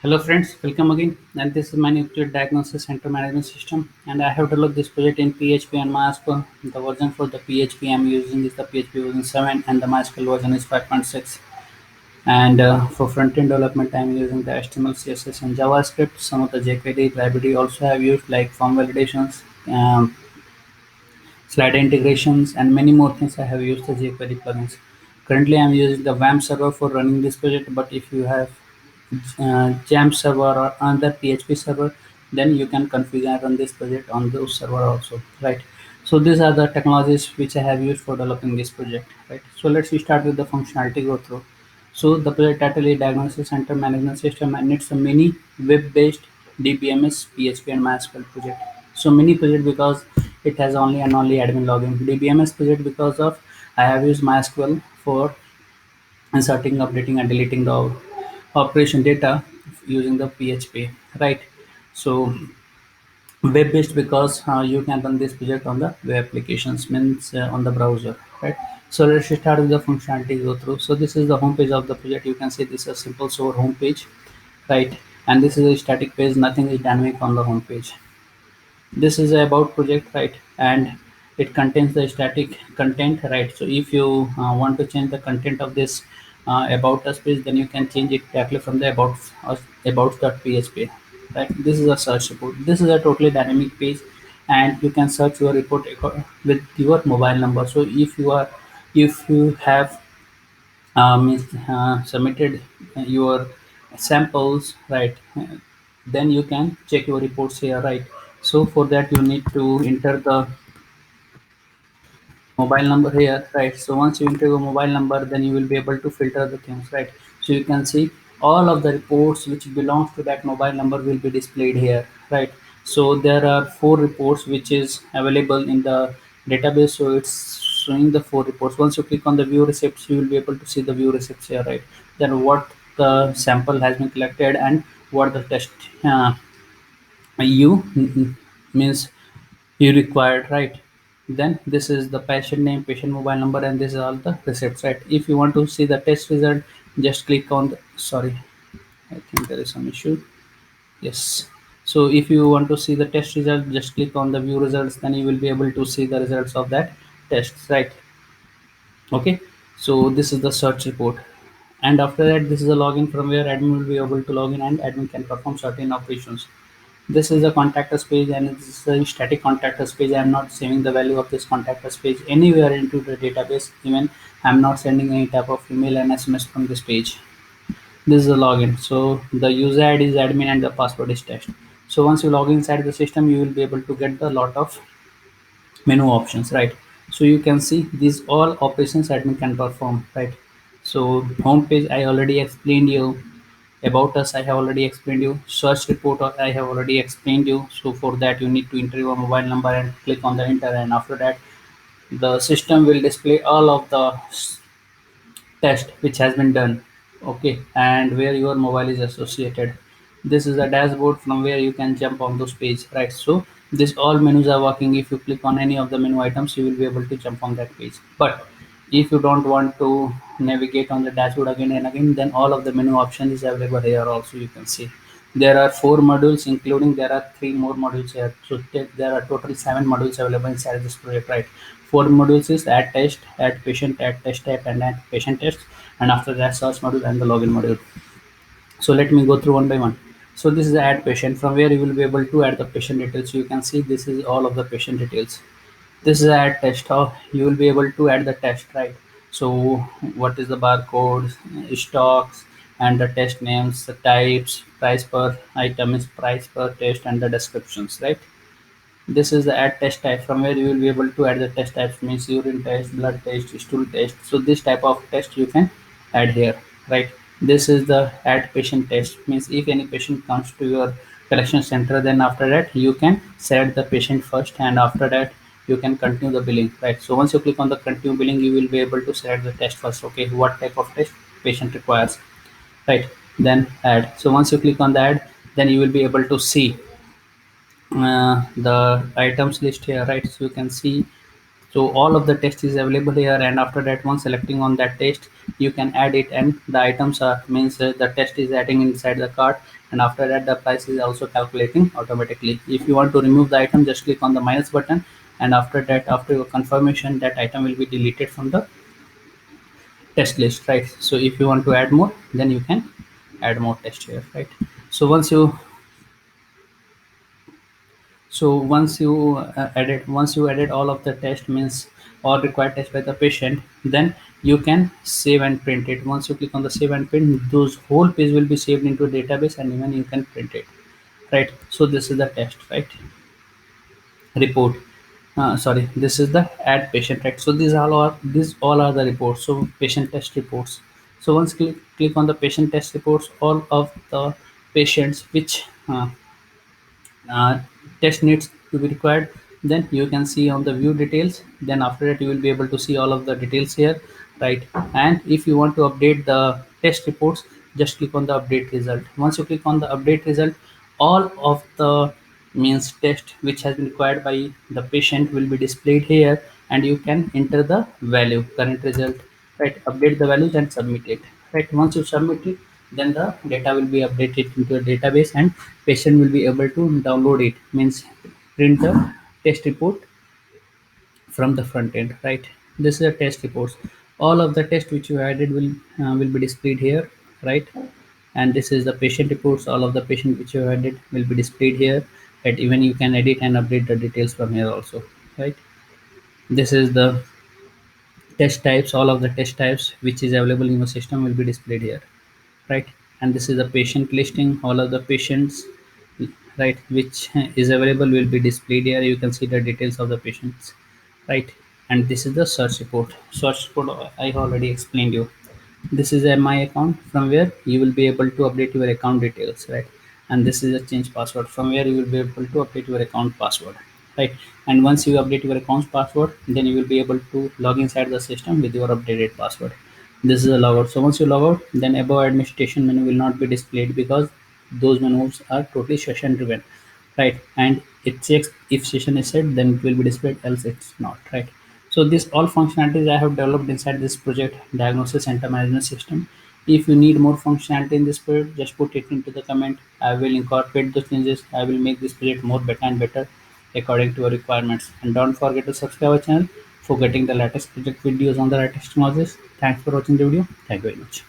Hello friends, welcome again. And this is my new project Diagnosis Center Management System. And I have developed this project in PHP and MySQL. The version for the PHP I'm using is the PHP version 7 and the MySQL version is 5.6. And for front-end development, I'm using the HTML, CSS, and JavaScript. Some of the jQuery library also have used like form validations, slide integrations, and many more things. I have used the jQuery plugins. Currently, I'm using the WAMP server for running this project, but if you have Jamf server or another PHP server, then you can configure and run this project on those server also, right? So these are the technologies which I have used for developing this project, right? So let's start with the functionality go through. So the project title is Diagnosis Center Management System, and it's a mini web-based DBMS PHP and MySQL project. So mini project because it has only and only admin login. DBMS project because of I have used MySQL for inserting, updating, and deleting the operation data using the PHP, right? So web-based because you can run this project on the web applications, means on the browser, right? So let's start with the functionality go through. So this is the home page of the project. You can see this is a simple source home page, right? And this is a static page, nothing is dynamic on the home page. This is a about project, right? And it contains the static content, right? So if you want to change the content of this about us page, then you can change it directly from the about us about.php, right? This is a search report. This is a totally dynamic page, and you can search your report with your mobile number. So if you have submitted your samples, right, then you can check your reports here, right? So for that you need to enter the mobile number here, right? So once you enter your mobile number, then you will be able to filter the things, right? So you can see all of the reports which belongs to that mobile number will be displayed here, right? So there are four reports which is available in the database. So it's showing the four reports. Once you click on the view receipts, you will be able to see the view receipts here, right? Then what the sample has been collected and what the test means you required, right? Then this is the patient name, patient mobile number, and this is all the receipts, right? If you want to see the test result, just click on the, sorry, I think there is some issue. Yes. So if you want to see the test result, just click on the view results, then you will be able to see the results of that test, right? Okay. So this is the search report, and after that this is a login from where admin will be able to log in and admin can perform certain operations. This is a contact us page, and it's a static contact us page. I'm not saving the value of this contact us page anywhere into the database. Even I'm not sending any type of email and SMS from this page. This is a login. So the user ID is admin and the password is test. So once you log inside the system, you will be able to get the lot of menu options, right? So you can see these all operations admin can perform, right? So home page I already explained you. About us I have already explained you. Search report I have already explained you. So for that you need to enter your mobile number and click on the enter, and after that the system will display all of the test which has been done, okay, and where your mobile is associated. This is a dashboard from where you can jump on those page, right? So this all menus are working. If you click on any of the menu items, you will be able to jump on that page. But if you don't want to navigate on the dashboard again and again, then all of the menu option is available here also. You can see there are four modules, including there are three more modules here. So there are total seven modules available inside this project, right? Four modules is add test, add patient, add test type, and add patient test, and after that search module and the login module. So let me go through one by one. So this is the add patient, from where you will be able to add the patient details. So you can see this is all of the patient details. This is add test. How you will be able to add the test, right? So what is the barcode, stocks, and the test names, the types, price per item is price per test, and the descriptions, right? This is the add test type, from where you will be able to add the test types, means urine test, blood test, stool test. So this type of test you can add here, right? This is the add patient test, means if any patient comes to your collection center, then after that you can select the patient first, and after that you can continue the billing, right? So once you click on the continue billing, you will be able to select the test first, okay, what type of test patient requires, right? Then add. So once you click on the add, then you will be able to see the items list here, right? So you can see, so all of the text is available here, and after that once selecting on that text, you can add it, and the items are, means the text is adding inside the cart, and after that the price is also calculating automatically. If you want to remove the item, just click on the minus button, and after that, after your confirmation, that item will be deleted from the test list, right? So if you want to add more, then you can add more test here, right? So once you added all of the test, means all required test by the patient, then you can save and print it. Once you click on the save and print, those whole page will be saved into a database, and even you can print it, right? So this is the test, right? Report, sorry, this is the add patient, right? So these all are the reports, so patient test reports. So once click on the patient test reports, all of the patients which uh, test needs to be required, then you can see on the view details. Then after that, you will be able to see all of the details here, right? And if you want to update the test reports, just click on the update result. Once you click on the update result, all of the means test which has been required by the patient will be displayed here, and you can enter the value, current result, right? Update the values and submit it, right? Once you submit it, then the data will be updated into a database, and patient will be able to download it, means print the test report from the front end, right? This is a test reports. All of the test which you added will be displayed here, right? And this is the patient reports. All of the patient which you added will be displayed here, right? Even you can edit and update the details from here also, right? This is the test types. All of the test types which is available in your system will be displayed here, right? And this is the patient listing. All of the patients, right, which is available will be displayed here. You can see the details of the patients, right? And this is the search report. Search report I already explained you. This is a my account, from where you will be able to update your account details, right? And this is a change password, from where you will be able to update your account password, right? And once you update your account password, then you will be able to log inside the system with your updated password. This is a logout. So once you log out, then above administration menu will not be displayed, because those menus are totally session driven, right? And it checks if session is set, then it will be displayed, else it's not, right? So this all functionalities I have developed inside this project, diagnosis center management system. If you need more functionality in this project, just put it into the comment. I will incorporate those changes. I will make this project more better and better according to your requirements. And don't forget to subscribe our channel for getting the latest project videos on the latest technologies. Thanks for watching the video. Thank you very much.